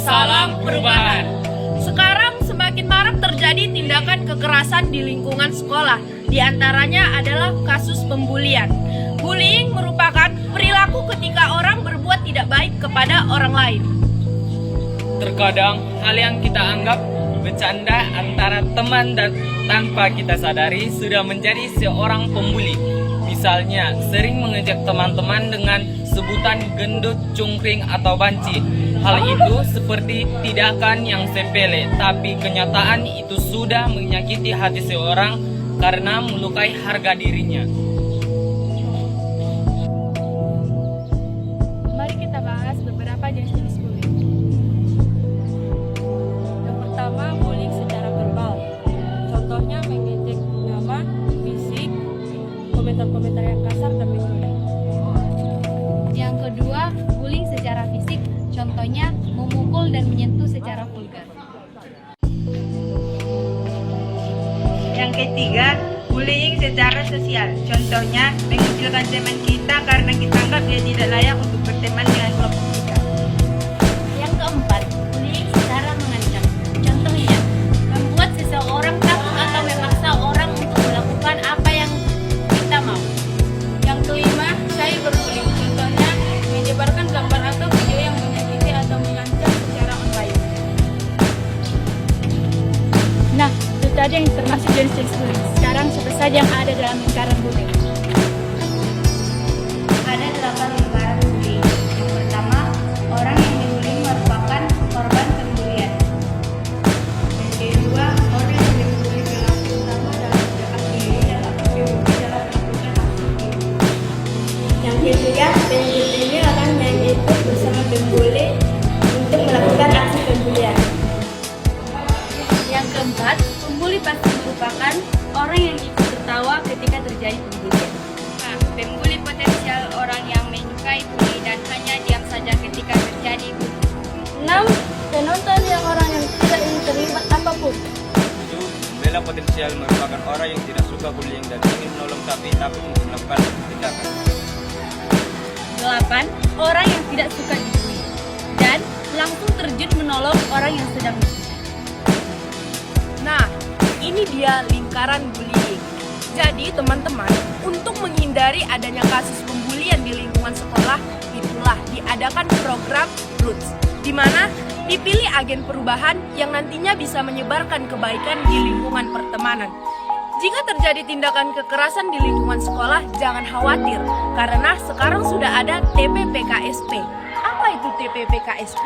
Salam perubahan. Sekarang semakin marak terjadi tindakan kekerasan di lingkungan sekolah. Di antaranya adalah kasus pembulian. Bullying merupakan perilaku ketika orang berbuat tidak baik kepada orang lain. Terkadang hal yang kita anggap bercanda antara teman dan tanpa kita sadari sudah menjadi seorang pembuli. Misalnya, sering mengejek teman-teman dengan sebutan gendut, cungkring, atau banci. Hal itu seperti tindakan yang sepele, tapi kenyataan itu sudah menyakiti hati seorang karena melukai harga dirinya. Mari kita bahas beberapa jenis-jenis bullying. Yang pertama, bullying secara verbal. Contohnya mengejek nama, fisik, komentar-komentar yang kasar dan menghina. Yang kedua, bullying secara fisik. Contohnya memukul dan menyentuh secara vulgar. Yang ketiga, bullying secara sosial. Contohnya, mengucilkan teman kita karena kita anggap dia tidak layak untuk berteman dengan kelompok kita. Yang keempat, bullying secara mengancam. Contohnya, membuat seseorang takut atau memaksa orang untuk melakukan apa yang kita mau. Yang kelima, cyberbullying. Contohnya, menyebarkan gambar atau video yang menyakiti atau mengancam secara online. Nah, itu tadi yang termasuk jenis-jenis bullying. Sekarang siapa saja yang ada dalam lingkaran bullying? Ada 8 lingkaran bullying. Yang pertama, orang yang dibully merupakan korban pembulian. Yang kedua, orang yang dibully berlaku utama dalam bergerak diri dalam terbukti dalam melakukan aksi ini. Yang ketiga, pembuli ini akan mengikut bersama pembuli untuk melakukan aksi pembulian. Yang keempat, pembuli pasti merupakan orang yang ikut tertawa ketika terjadi pembulian. Nah, pembuli potensial orang yang menyukai bully dan hanya diam saja ketika terjadi bully. 6. Penonton yang orang yang tidak ingin terlibat apapun. 7. Pembela potensial merupakan orang yang tidak suka bullying dan ingin menolong tapi takut untuk melakukan tindakan. 8. Orang yang tidak suka dibully dan langsung terjun menolong orang yang sedang dibully. Nah, ini dia lingkaran bullying. Jadi teman-teman, untuk menghindari adanya kasus pembulian di lingkungan sekolah, itulah diadakan program Roots, di mana dipilih agen perubahan yang nantinya bisa menyebarkan kebaikan di lingkungan pertemanan. Jika terjadi tindakan kekerasan di lingkungan sekolah, jangan khawatir, karena sekarang sudah ada TPPKSP. Apa itu TPPKSP?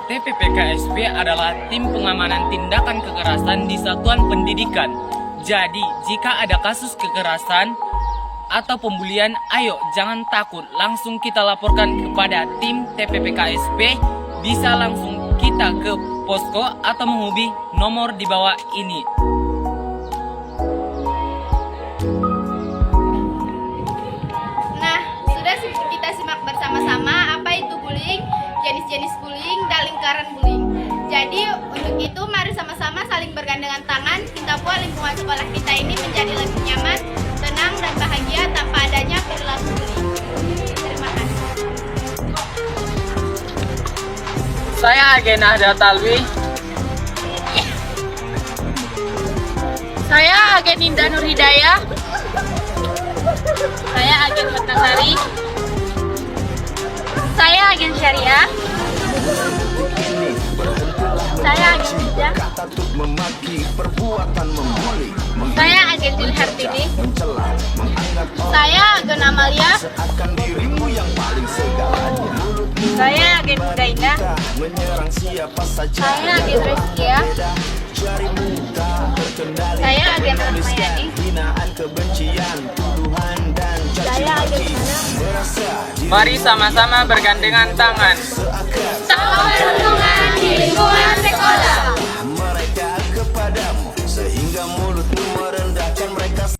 TPPKSP adalah tim pengamanan tindakan kekerasan di satuan pendidikan. Jadi, jika ada kasus kekerasan atau pembulian, ayo jangan takut, langsung kita laporkan kepada tim TPPKSP. Bisa langsung kita ke posko atau menghubungi nomor di bawah ini. Nah, sudah kita simak bersama-sama apa itu bullying, jenis-jenis bullying, dan lingkaran bullying. Jadi, untuk itu mari sama-sama saling bergandengan tangan, kita buat lingkungan sekolah kita ini menjadi lebih nyaman, tenang, dan bahagia tanpa adanya perilaku bullying. Terima kasih. Saya Agen Nahdlatul Talwi. Saya agen Indah Nur Hidayah. Saya agen Ratnasari. Saya agen Syariah. Saya agen Hijah. Saya agen Dilhartini. Saya agen Amalia. Saya agen Mudaina. Saya agen Reskia. Saya agen Rahmayani. Saya agen Sana. Mari sama-sama bergandengan tangan. Salam perlindungan di lingkungan